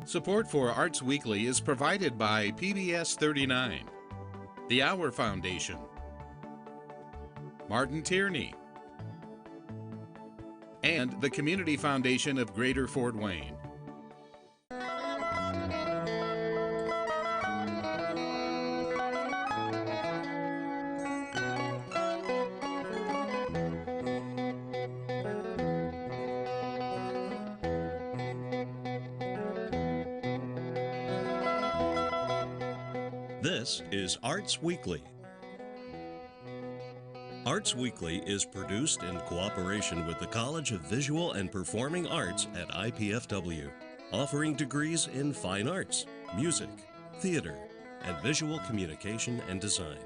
Support for Arts Weekly is provided by PBS 39, the Hour Foundation, Martin Tierney, and the Community Foundation of Greater Fort Wayne. This is Arts Weekly. Arts Weekly is produced in cooperation with the College of Visual and Performing Arts at IPFW, offering degrees in fine arts, music, theater, and visual communication and design.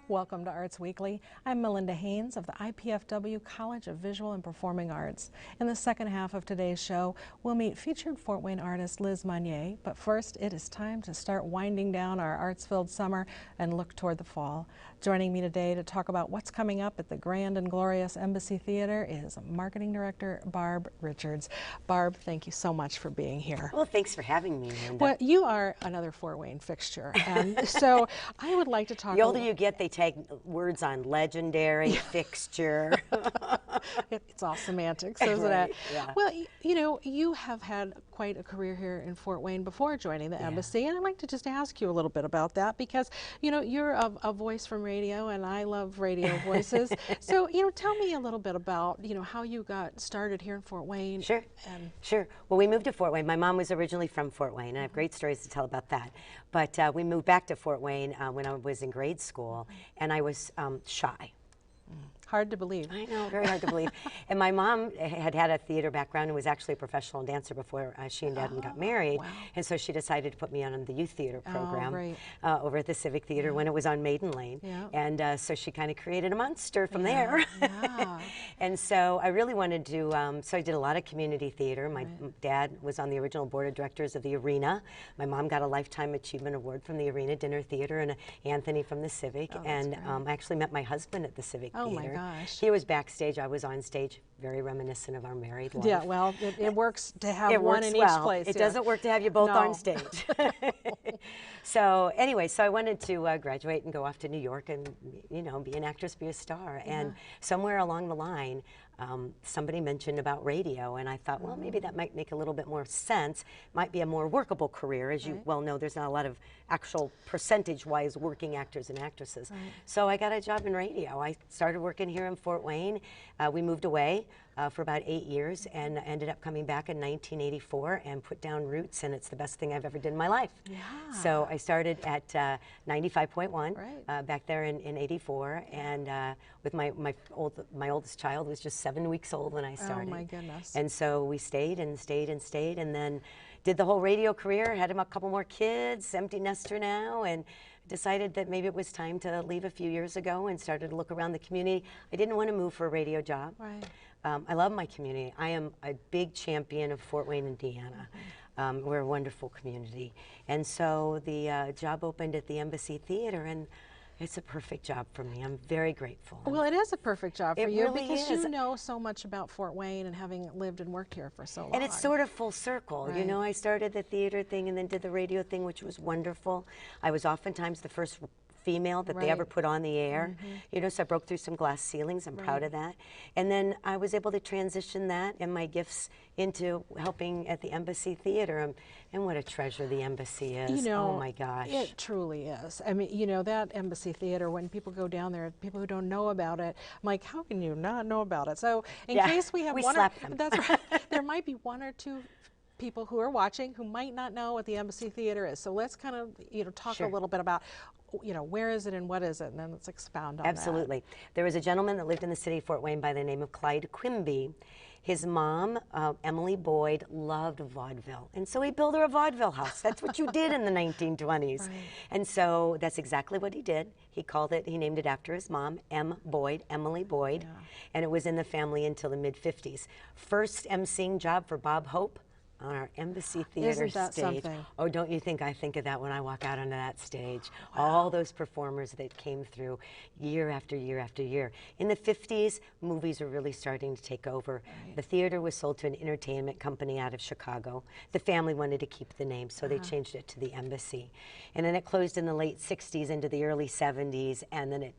Welcome to Arts Weekly. I'm Melinda Haynes of the IPFW College of Visual and Performing Arts. In the second half of today's show, we'll meet featured Fort Wayne artist Liz Monnier, but first it is time to start winding down our arts-filled summer and look toward the fall. Joining me today to talk about what's coming up at the grand and glorious Embassy Theater is Marketing Director Barb Richards. Barb, thank you so much for being here. Well, thanks for having me, Linda. Well, you are another Fort Wayne fixture, and so I would like to talk. The older you get, they take words on legendary, fixture. It's all semantics, isn't Right, it? yeah. Well, you know, you have had quite a career here in Fort Wayne before joining the embassy, and I'd like to just ask you a little bit about that because, you know, you're a voice from radio, and I love radio voices. So, you know, tell me a little bit about, you know, how you got started here in Fort Wayne. Sure, sure. Well, we moved to Fort Wayne. My mom was originally from Fort Wayne, and I have great stories to tell about that. But we moved back to Fort Wayne when I was in grade school, and I was shy. Hard to believe. I know, very hard to believe. And my mom had a theater background and was actually a professional dancer before she and Dad got married. Wow. And so she decided to put me on the youth theater program over at the Civic Theater when it was on Maiden Lane. Yeah. And so she kind of created a monster from there. Yeah. And so I really wanted to, so I did a lot of community theater. My dad was on the original board of directors of the Arena. My mom got a Lifetime Achievement Award from the Arena Dinner Theater, and Anthony from the Civic. And I actually met my husband at the Civic Theater. My gosh. He was backstage, I was on stage, very reminiscent of our married life. Yeah, well, it works to have one in each place. It doesn't work to have you both on stage. So anyway, so I wanted to graduate and go off to New York and, you know, be an actress, be a star. Yeah. And somewhere along the line, somebody mentioned about radio, and I thought, well, maybe that might make a little bit more sense. Might be a more workable career. As you well know, there's not a lot of actual percentage-wise working actors and actresses. So I got a job in radio. I started working here in Fort Wayne. We moved away for about 8 years and ended up coming back in 1984 and put down roots, and it's the best thing I've ever done in my life. Yeah. So I started at 95.1 back there in 84, and with my oldest child was just 7 weeks old when I started. Oh my goodness. And so we stayed and stayed and stayed, and then did the whole radio career, had a couple more kids, empty nester now, and decided that maybe it was time to leave a few years ago and started to look around the community. I didn't want to move for a radio job. Right. I love my community. I am a big champion of Fort Wayne, Indiana. We're a wonderful community. And so the job opened at the Embassy Theater, and it's a perfect job for me. I'm very grateful. Well, it is a perfect job for you really because you know so much about Fort Wayne and having lived and worked here for so long. And it's sort of full circle. You know, I started the theater thing and then did the radio thing, which was wonderful. I was oftentimes the first female that they ever put on the air. You know, so I broke through some glass ceilings. I'm proud of that. And then I was able to transition that and my gifts into helping at the Embassy Theater. And what a treasure the Embassy is. You know, oh my gosh. It truly is. I mean, you know, that Embassy Theater, when people go down there, people who don't know about it, I'm like, how can you not know about it? So in case we have that's right, there might be one or two people who are watching who might not know what the Embassy Theater is. So let's kind of, you know, talk a little bit about, you know, where is it and what is it, and then let's expound on that. Absolutely. There was a gentleman that lived in the city of Fort Wayne by the name of Clyde Quimby. His mom, Emily Boyd, loved vaudeville, and so he built her a vaudeville house. That's what you did in the 1920s. And so that's exactly what he did. He called it, he named it after his mom, M. Boyd, Emily Boyd, and it was in the family until the mid-50s. First emceeing job for Bob Hope, on our Embassy Theater Isn't that stage. something? Oh, don't you think I think of that when I walk out onto that stage? All those performers that came through year after year after year. In the 50s, movies were really starting to take over. The theater was sold to an entertainment company out of Chicago. The family wanted to keep the name, so they changed it to the Embassy. And then it closed in the late 60s into the early 70s, and then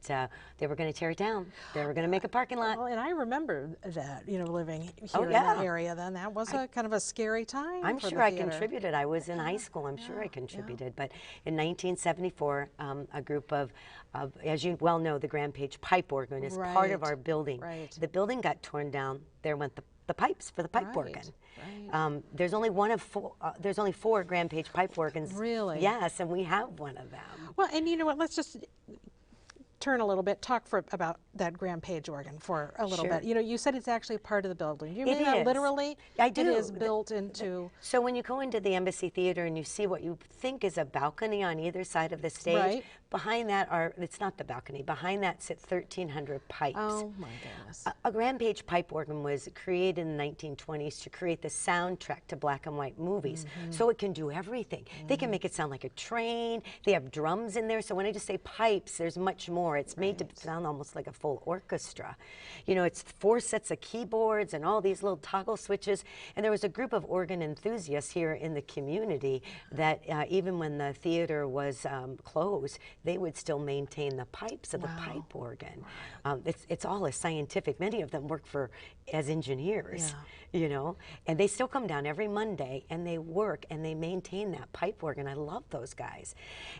they were going to tear it down. They were going to make a parking lot. Well, and I remember that, you know, living here in yeah. that area then. That was a kind of a scary time I'm for sure the I theater. contributed. I was in high school. I'm sure I contributed. But in 1974, a group of, as you well know, the Grand Page pipe organ is part of our building. Right. The building got torn down. There went the pipes for the pipe organ. Right. There's only one of four. There's only 4 Grand Page pipe organs. Really? Yes, and we have one of them. Well, and you know what? Let's just turn a little bit, talk about that Grand Page organ for a little bit. You know, you said it's actually part of the building. Do you mean that literally? I do. It is built into... So when you go into the Embassy Theater and you see what you think is a balcony on either side of the stage, behind that it's not the balcony, behind that sit 1,300 pipes. Oh my goodness. A Grand Page pipe organ was created in the 1920s to create the soundtrack to black and white movies. So it can do everything. They can make it sound like a train. They have drums in there. So when I just say pipes, there's much more. It's made to sound almost like a full orchestra. You know, it's 4 sets of keyboards and all these little toggle switches. And there was a group of organ enthusiasts here in the community that even when the theater was closed, they would still maintain the pipes of the pipe organ. It's all a scientific. Many of them work as engineers, you know, and they still come down every Monday and they work and they maintain that pipe organ. I love those guys.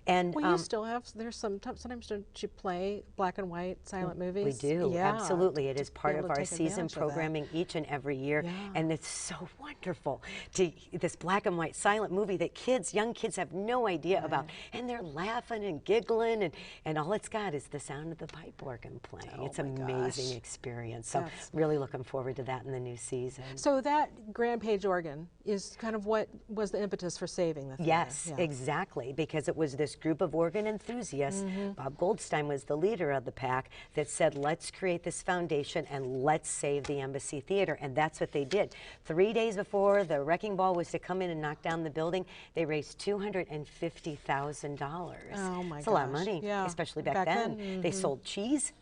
And well, you still have, there's sometimes don't you play black and white silent movies? We do, absolutely. It is part of our take season advantage of that. programming each and every year, and it's so wonderful to this black and white silent movie that young kids have no idea about, and they're laughing and giggling, and all it's got is the sound of the pipe organ playing. It's an amazing experience. So really looking forward to that in the new season. So that Grand Page organ is kind of what was the impetus for saving the theater. Yes, exactly, because it was this group of organ enthusiasts. Bob Goldstein was the leader of the pack that said, let's create this foundation and let's save the Embassy Theater, and that's what they did. 3 days before the wrecking ball was to come in and knock down the building, they raised $250,000. Oh my gosh. It's a lot of money, especially back then. They sold cheese.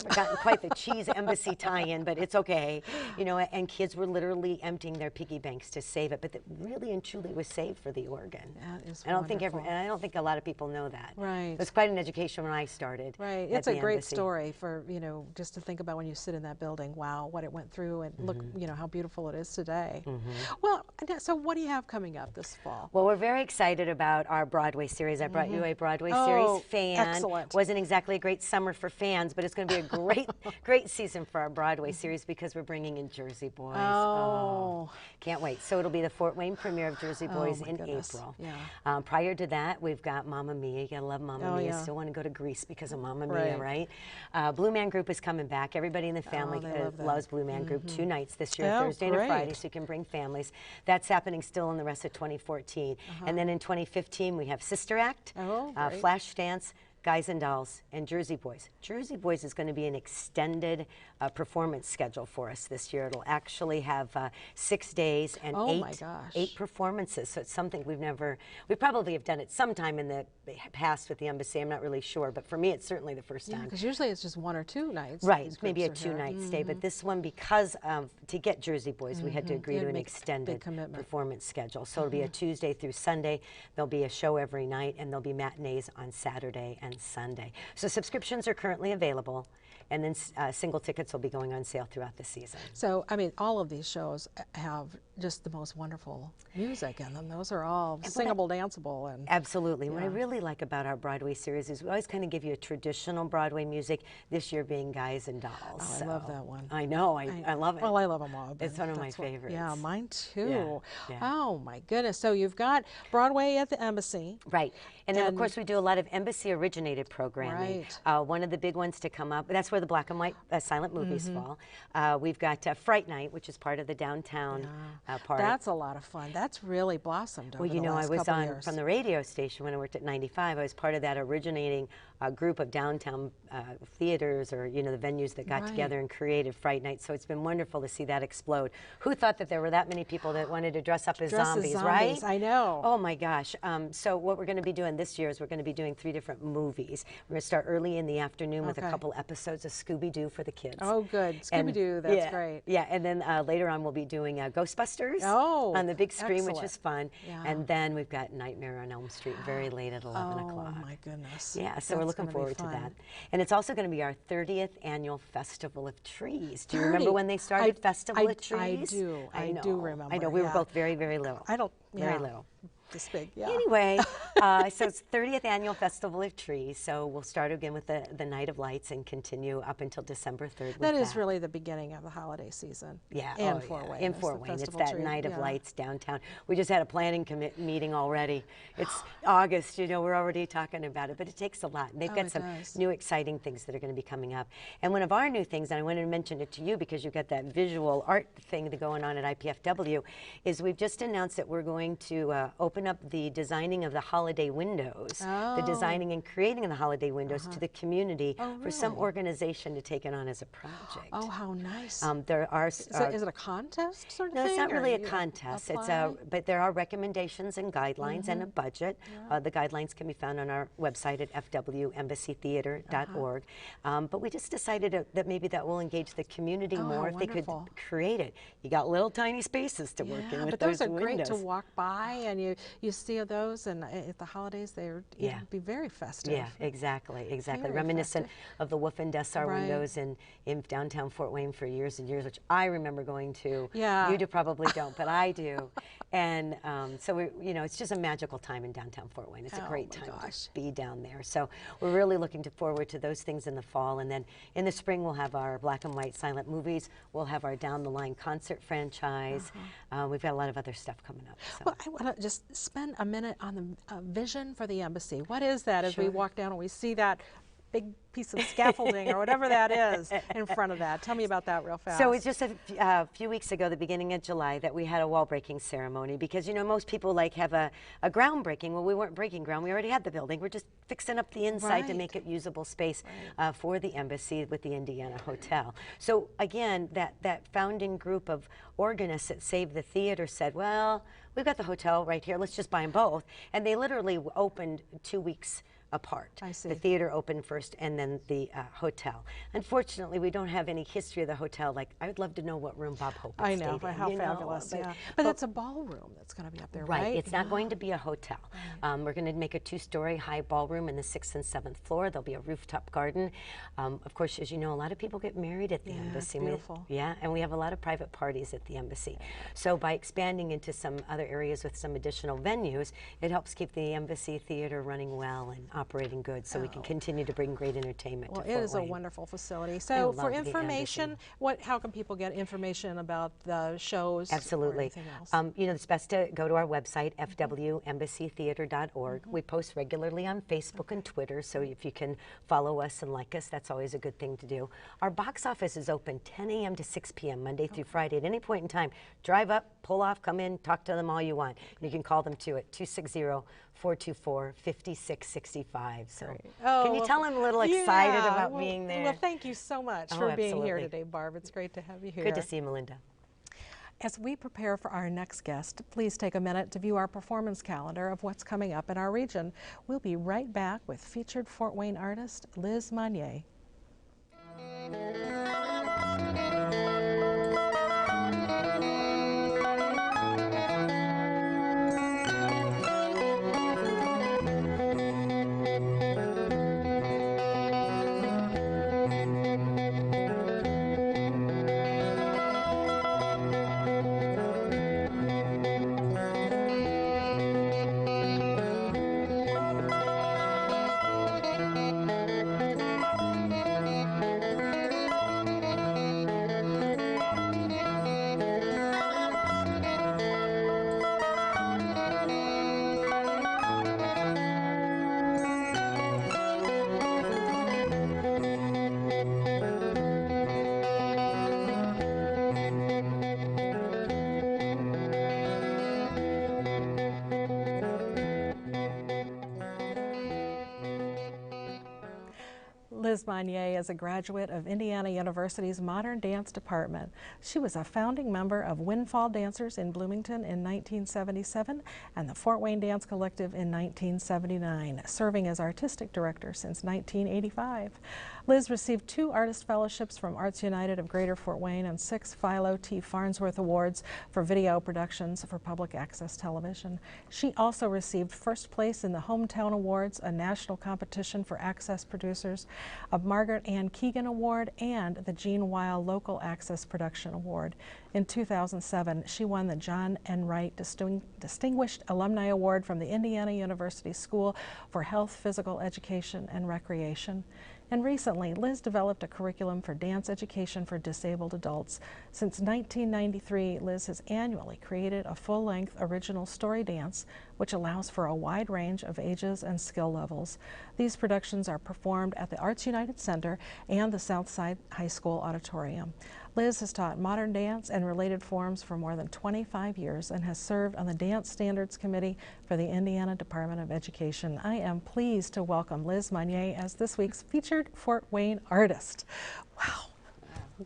Never gotten quite the cheese embassy tie-in, but it's okay, you know. And kids were literally emptying their piggy banks to save it, but that really and truly was saved for the organ. That is I don't wonderful. think I don't think a lot of people know that. Right. It was quite an education when I started. Right. At It's a the great embassy. story for, you know, just to think about when you sit in that building. Wow, what it went through, and look, you know, how beautiful it is today. Well, so what do you have coming up this fall? Well, we're very excited about our Broadway series. I brought you a Broadway series, Fan. Excellent. Wasn't exactly a great summer for fans, but it's going to be a great season for our Broadway series because we're bringing in Jersey Boys. Oh. Can't wait. So it'll be the Fort Wayne premiere of Jersey Boys in April. Yeah. Prior to that, we've got Mamma Mia. You gotta love Mamma Mia. Yeah. Still want to go to Greece because of Mamma Mia, right? Blue Man Group is coming back. Everybody in the family loves Blue Man Group. 2 nights this year, Thursday and a Friday, so you can bring families. That's happening still in the rest of 2014. And then in 2015, we have Sister Act, Flash Dance, Guys and Dolls, and Jersey Boys. Jersey Boys is going to be an extended performance schedule for us this year. It'll actually have 6 days and eight performances. So it's something we probably have done it sometime in the past with the Embassy. I'm not really sure, but for me, it's certainly the first time. Because usually it's just 1 or 2 nights. Right, maybe a 2-night stay, but this one, because to get Jersey Boys, we had to agree to an extended performance schedule. So it'll be a Tuesday through Sunday. There'll be a show every night, and there'll be matinees on Saturday and Sunday. So subscriptions are currently available, and then single tickets will be going on sale throughout the season. So, I mean, all of these shows have just the most wonderful music in them. Those are all singable, danceable. And absolutely. What I really like about our Broadway series is we always kind of give you a traditional Broadway music, this year being Guys and Dolls. Oh, I love that one. I know. I love it. Well, I love them all. It's one of my favorites. Yeah, mine too. Yeah. Oh, my goodness. So you've got Broadway at the Embassy. Right. And then, of course, we do a lot of Embassy originals. originated programming. Right. One of the big ones to come up, that's where the black and white silent movies fall. We've got Fright Night, which is part of the downtown part. That's a lot of fun. That's really blossomed over Well, you the know, I last was couple on years. from the radio station when I worked at 95. I was part of that originating group of downtown theaters, or you know, the venues that got together and created Fright Night. So it's been wonderful to see that explode. Who thought that there were that many people that wanted to dress up as zombies, right? I know. Oh my gosh. So what we're going to be doing this year is we're going to be doing 3 different movies. We're going to start early in the afternoon with a couple episodes of Scooby-Doo for the kids. Oh, good. Scooby-Doo, that's great. Yeah, and then later on we'll be doing Ghostbusters on the big screen, which is fun. Yeah. And then we've got Nightmare on Elm Street very late at 11 o'clock. Oh, my goodness. Yeah, so we're looking forward to that. And it's also going to be our 30th annual Festival of Trees. Do you remember when they started Festival of Trees? I do. I do remember. I know. We were both very, very little. Very little. This big, yeah. Anyway, so it's 30th Annual Festival of Trees. So we'll start again with the Night of Lights and continue up until December 3rd. That is really the beginning of the holiday season. Yeah. In Fort Wayne. In Fort Wayne. It's that Night of Lights downtown. We just had a planning meeting already. It's August, you know, we're already talking about it, but it takes a lot. And they've got some new exciting things that are going to be coming up. And one of our new things, and I wanted to mention it to you because you've got that visual art thing going on at IPFW, is we've just announced that we're going to open up the designing of the holiday windows, the designing and creating of the holiday windows to the community for some organization to take it on as a project. Oh, how nice. There are. Is it a contest sort of thing? No, it's not really a contest. It's but there are recommendations and guidelines and a budget. The guidelines can be found on our website at fwembassytheater.org. But we just decided that maybe that will engage the community more if they could create it. You got little tiny spaces to work in with but those are windows. Great to walk by, and you see those, and at the holidays they'd be very festive. Yeah, exactly. Very Reminiscent festive. of the Wolf and Dessar windows in downtown Fort Wayne for years and years, which I remember going to. Yeah. You probably don't, but I do. And so it's just a magical time in downtown Fort Wayne. It's a great time to be down there. So we're really looking forward to those things in the fall, and then in the spring we'll have our black and white silent movies. We'll have our down the line concert franchise. We've got a lot of other stuff coming up. So. Well, I want to just spend a minute on the vision for the embassy. What is that as we walk down and we see that big piece of scaffolding or whatever that is in front of that? Tell me about that real fast. So it's just a few weeks ago, the beginning of July, that we had a wall breaking ceremony, because most people have a groundbreaking. Well, we weren't breaking ground. We already had the building. We're just fixing up the inside to make it usable space for the embassy with the Indiana Hotel. So again, that founding group of organists at Save the Theater said, well, we've got the hotel right here. Let's just buy them both. And they literally opened 2 weeks apart. I see. The theater opened first and then the hotel. Unfortunately, we don't have any history of the hotel. Like, I would love to know what room Bob Hope stayed in. How fabulous, But it's a ballroom that's going to be up there, right? Right. It's not going to be a hotel. We're going to make a 2-story high ballroom in the 6th and 7th floor. There'll be a rooftop garden. Of course, as you know, a lot of people get married at the embassy. It's beautiful. And we have a lot of private parties at the embassy. So by expanding into some other areas with some additional venues, it helps keep the embassy theater running well and operating good, so we can continue to bring great entertainment to Fort Wayne. It is a wonderful facility. So for information, how can people get information about the shows? Absolutely. Or anything else? It's best to go to our website, fwembassytheater.org. We post regularly on Facebook and Twitter, so if you can follow us and like us, that's always a good thing to do. Our box office is open 10 a.m. to 6 p.m. Monday through Friday. At any point in time, drive up, pull off, come in, talk to them all you want. You can call them too at 260-424-5665. So can you tell I'm a little excited about being there? Well, thank you so much for being here today, Barb. It's great to have you here. Good to see you, Melinda. As we prepare for our next guest, please take a minute to view our performance calendar of what's coming up in our region. We'll be right back with featured Fort Wayne artist Liz Monnier. Liz Monnier is a graduate of Indiana University's Modern Dance Department. She was a founding member of Windfall Dancers in Bloomington in 1977 and the Fort Wayne Dance Collective in 1979, serving as artistic director since 1985. Liz received 2 artist fellowships from Arts United of Greater Fort Wayne and 6 Philo T. Farnsworth Awards for video productions for public access television. She also received first place in the Hometown Awards, a national competition for access producers, a Margaret Ann Keegan Award, and the Gene Weil Local Access Production Award. In 2007, she won the John N. Wright Distinguished Alumni Award from the Indiana University School for Health, Physical Education, and Recreation. And recently, Liz developed a curriculum for dance education for disabled adults. Since 1993, Liz has annually created a full-length original story dance, which allows for a wide range of ages and skill levels. These productions are performed at the Arts United Center and the Southside High School Auditorium. Liz has taught modern dance and related forms for more than 25 years and has served on the Dance Standards Committee for the Indiana Department of Education. I am pleased to welcome Liz Monnier as this week's featured Fort Wayne artist. Wow.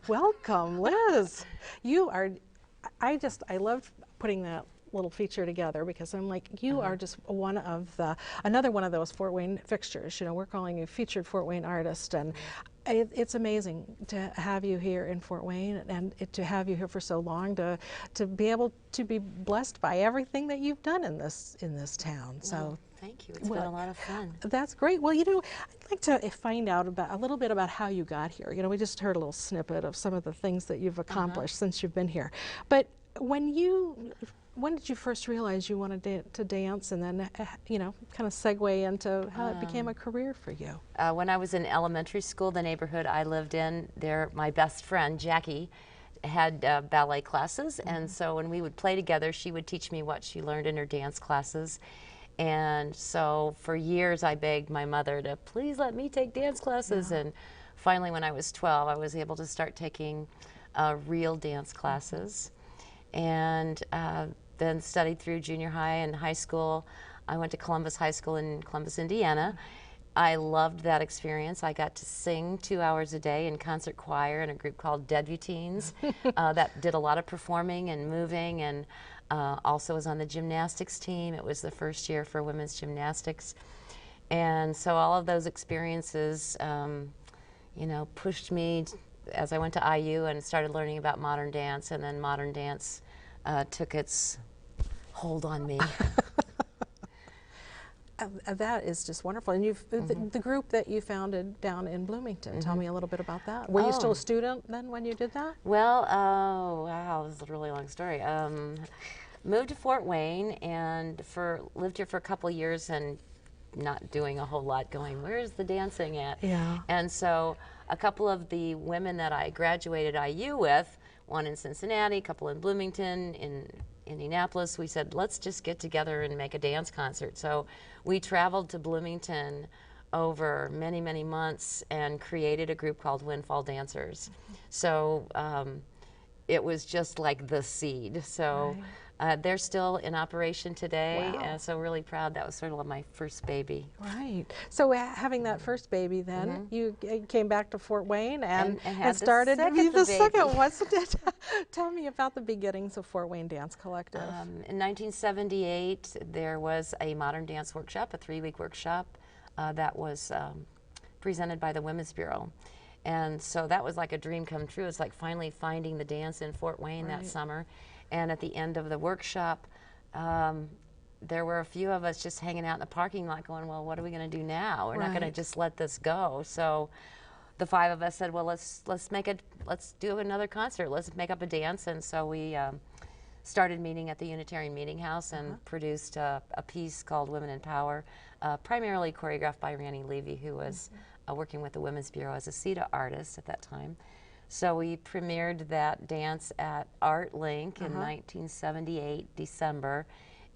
Welcome, Liz. You are, I loved putting that little feature together because I'm like, you are just one of the, another one of those Fort Wayne fixtures. You know, we're calling you featured Fort Wayne artist, and it's amazing to have you here in Fort Wayne and to have you here for so long, to be able to be blessed by everything that you've done in this town. So well, thank you. It's been a lot of fun. That's great. Well, you know, I'd like to find out about a little bit about how you got here. You know, we just heard a little snippet of some of the things that you've accomplished since you've been here. But when did you first realize you wanted to dance, and then, you know, kind of segue into how it became a career for you? When I was in elementary school, the neighborhood I lived in, my best friend, Jackie, had ballet classes, and so when we would play together, she would teach me what she learned in her dance classes. And so for years I begged my mother to please let me take dance classes, and finally when I was 12, I was able to start taking real dance classes. And then studied through junior high and high school. I went to Columbus High School in Columbus, Indiana. I loved that experience. I got to sing 2 hours a day in concert choir in a group called Debuteens that did a lot of performing and moving, and also was on the gymnastics team. It was the first year for women's gymnastics. And so all of those experiences, you know, pushed me as I went to IU and started learning about modern dance, and then modern dance took its hold on me. That is just wonderful. And you've the group that you founded down in Bloomington. Tell me a little bit about that. Were you still a student then when you did that? Well, oh wow, this is a really long story. Moved to Fort Wayne and lived here for a couple years and not doing a whole lot, going, where's the dancing at? Yeah. And so a couple of the women that I graduated IU with, one in Cincinnati, a couple in Bloomington, in Indianapolis, we said, let's just get together and make a dance concert. So we traveled to Bloomington over many, many months and created a group called Windfall Dancers. So it was just like the seed. So they're still in operation today, and so really proud. That was sort of my first baby. Right. So having that first baby then, you came back to Fort Wayne and started the second one. So tell me about the beginnings of Fort Wayne Dance Collective. In 1978, there was a modern dance workshop, a 3-week workshop that was presented by the Women's Bureau. And so that was like a dream come true. It's like finally finding the dance in Fort Wayne that summer. And at the end of the workshop, there were a few of us just hanging out in the parking lot going, well, what are we going to do now? We're not going to just let this go. So the 5 of us said, well, let's do another concert. Let's make up a dance. And so we started meeting at the Unitarian Meeting House and produced a piece called Women in Power, primarily choreographed by Randy Levy, who was working with the Women's Bureau as a CETA artist at that time. So we premiered that dance at Art Link in 1978, December,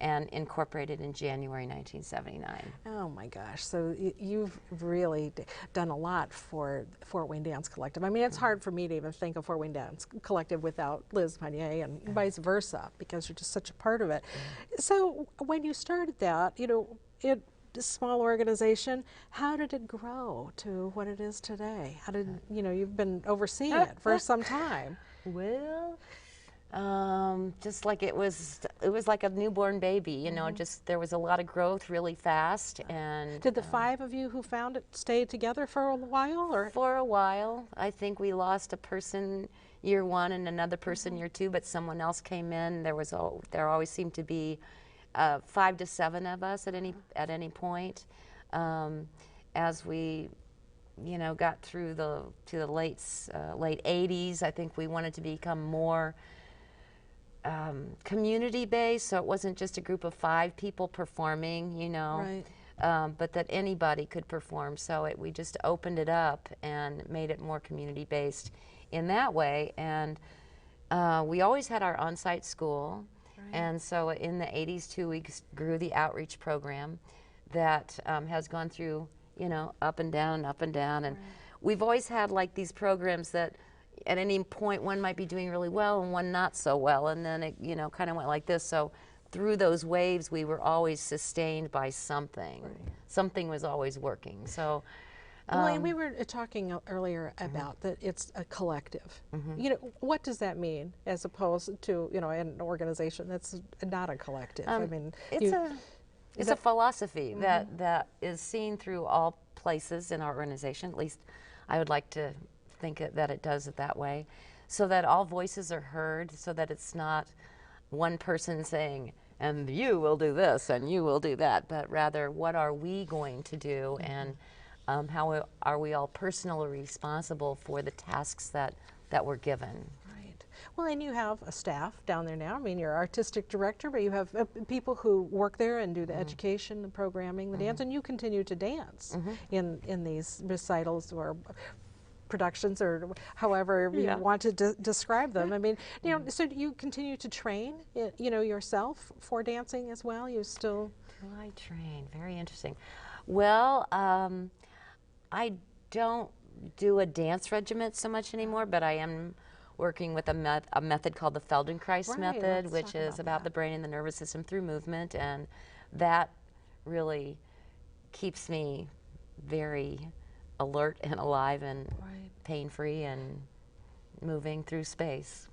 and incorporated in January 1979. Oh my gosh, so you've really done a lot for Fort Wayne Dance Collective. I mean, it's hard for me to even think of Fort Wayne Dance Collective without Liz Monnier, and vice versa, because you're just such a part of it. So when you started that, you know, small organization. How did it grow to what it is today? How did, you know, you've been overseeing it for some time. Well, just like it was like a newborn baby, you know, just there was a lot of growth really fast. And Did the 5 of you who found it stay together for a while, or? for a while, I think we lost a person year 1 and another person year 2, but someone else came in. There always seemed to be 5 to 7 of us at any point. As we, you know, got through to the late 80s, I think we wanted to become more community-based, so it wasn't just a group of 5 people performing, you know, Right. but that anybody could perform. So we just opened it up and made it more community-based in that way. And we always had our on-site school, and so in the 80s too, we grew the outreach program that has gone through, you know, up and down, and we've always had like these programs that at any point one might be doing really well and one not so well, and then it, you know, kind of went like this. So through those waves, we were always sustained by something. Something was always working. So well, and we were talking earlier about that it's a collective. You know, what does that mean as opposed to, you know, an organization that's not a collective? I mean, it's a philosophy that is seen through all places in our organization. At least I would like to think that it does it that way, so that all voices are heard, so that it's not one person saying, and you will do this and you will do that, but rather what are we going to do, and how are we all personally responsible for the tasks that we're given. Well, and you have a staff down there now. I mean, you're artistic director, but you have people who work there and do the education, the programming, the dance, and you continue to dance in these recitals or productions, or however you want to describe them. I mean, you know, so you continue to train, you know, yourself for dancing as well? You still? Do I train? Very interesting. Well, I don't do a dance regiment so much anymore, but I am working with a method called the Feldenkrais method, which is about the brain and the nervous system through movement, and that really keeps me very alert and alive and pain-free and moving through space.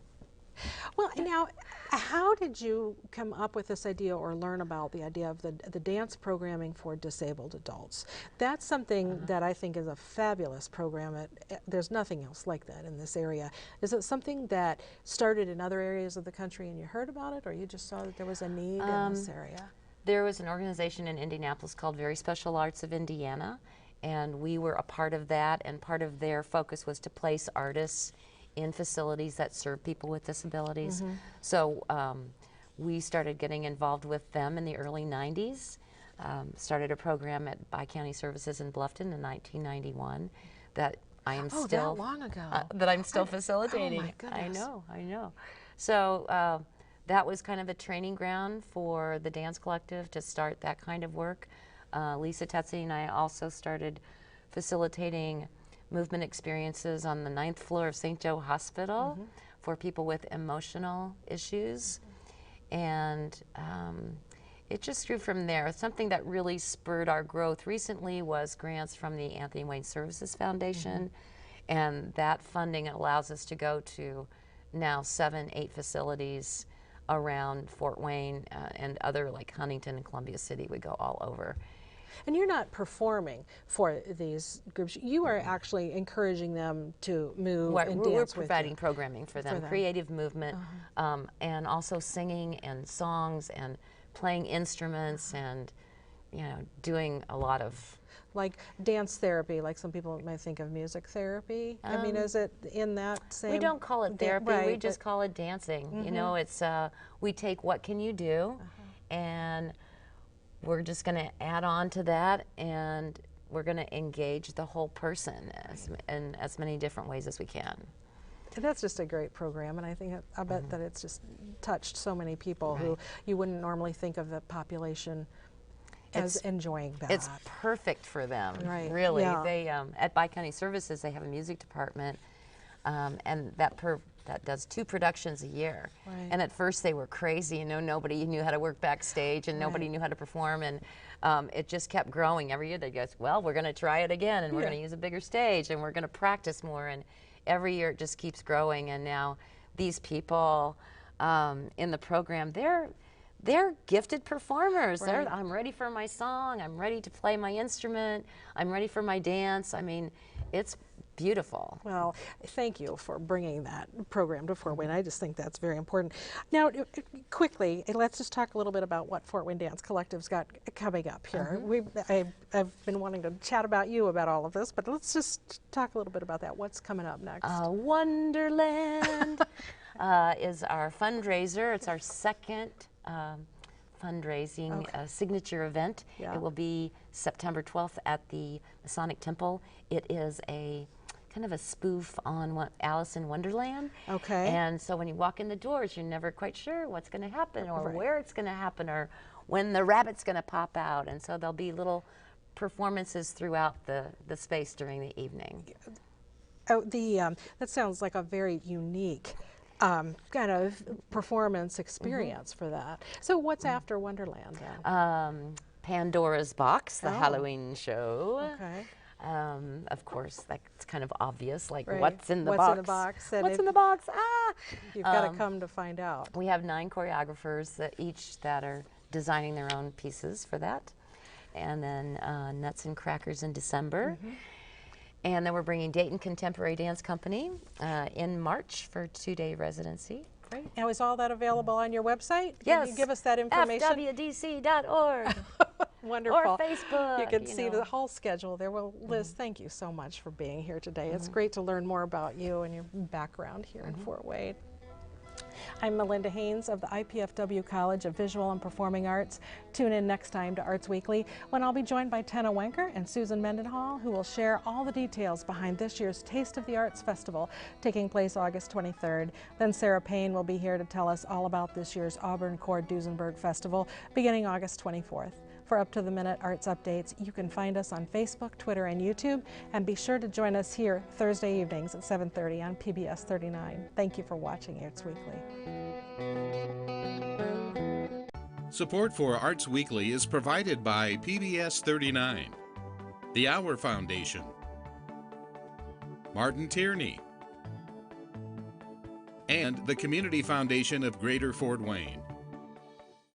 Well, now, how did you come up with this idea or learn about the idea of the dance programming for disabled adults? That's something that I think is a fabulous program. There's nothing else like that in this area. Is it something that started in other areas of the country and you heard about it, or you just saw that there was a need in this area? There was an organization in Indianapolis called Very Special Arts of Indiana, and we were a part of that, and part of their focus was to place artists in facilities that serve people with disabilities. So we started getting involved with them in the early 90s, started a program at Bi-County Services in Bluffton in 1991 that I am still that long ago. That I'm still facilitating. Oh my goodness. I know. So that was kind of a training ground for the dance collective to start that kind of work. Lisa Tetzi and I also started facilitating movement experiences on the 9th floor of St. Joe Hospital for people with emotional issues. And it just grew from there. Something that really spurred our growth recently was grants from the Anthony Wayne Services Foundation. And that funding allows us to go to now 7, 8 facilities around Fort Wayne and other, like Huntington and Columbia City. We go all over. And you're not performing for these groups. You are actually encouraging them to move and dance. We're providing programming for them, creative movement, and also singing and songs and playing instruments and, you know, doing a lot of... Like dance therapy, like some people might think of music therapy. I mean, is it in that same... We don't call it therapy, we just call it dancing. You know, it's, we take what can you do, and we're just going to add on to that, and we're going to engage the whole person in as many different ways as we can. That's just a great program, and I think I bet that it's just touched so many people who you wouldn't normally think of the population as enjoying that. It's perfect for them, really. They at Bi-County Services, they have a music department and that does 2 productions a year. Right. And at first they were crazy, you know, nobody knew how to work backstage and nobody knew how to perform, and it just kept growing. Every year they go, well, we're going to try it again, and we're going to use a bigger stage, and we're going to practice more, and every year it just keeps growing. And now these people in the program, they're gifted performers. Right. I'm ready for my song, I'm ready to play my instrument, I'm ready for my dance. I mean, it's beautiful. Well, thank you for bringing that program to Fort Wayne. I just think that's very important. Now, quickly, let's just talk a little bit about what Fort Wayne Dance Collective's got coming up here. I've been wanting to chat about you about all of this, but let's just talk a little bit about that. What's coming up next? Wonderland is our fundraiser. It's our second fundraising signature event. Yeah. It will be September 12th at the Masonic Temple. It is a kind of a spoof on Alice in Wonderland. Okay. And so when you walk in the doors, you're never quite sure what's going to happen, or where it's going to happen, or when the rabbit's going to pop out. And so there'll be little performances throughout the space during the evening. Oh, that sounds like a very unique kind of performance experience for that. So what's after Wonderland then? Pandora's Box, the Halloween show. Okay. Of course, that's kind of obvious, like Right. what's in the What's box? in the box? And What's in the box? Ah! You've got to come to find out. We have 9 choreographers that are designing their own pieces for that. And then Nuts and Crackers in December. And then we're bringing Dayton Contemporary Dance Company in March for a 2-day residency. Great. Now, is all that available on your website? Yes. Can you give us that information? FWDC.org. Wonderful. Or Facebook. You can see the whole schedule there. Well, Liz, thank you so much for being here today. It's great to learn more about you and your background here in Fort Wayne. I'm Melinda Haynes of the IPFW College of Visual and Performing Arts. Tune in next time to Arts Weekly, when I'll be joined by Tenna Wenker and Susan Mendenhall, who will share all the details behind this year's Taste of the Arts Festival, taking place August 23rd. Then Sarah Payne will be here to tell us all about this year's Auburn Cord Duesenberg Festival, beginning August 24th. For up-to-the-minute arts updates, you can find us on Facebook, Twitter, and YouTube, and be sure to join us here Thursday evenings at 7:30 on PBS 39. Thank you for watching Arts Weekly. Support for Arts Weekly is provided by PBS 39, the Hour Foundation, Martin Tierney, and the Community Foundation of Greater Fort Wayne.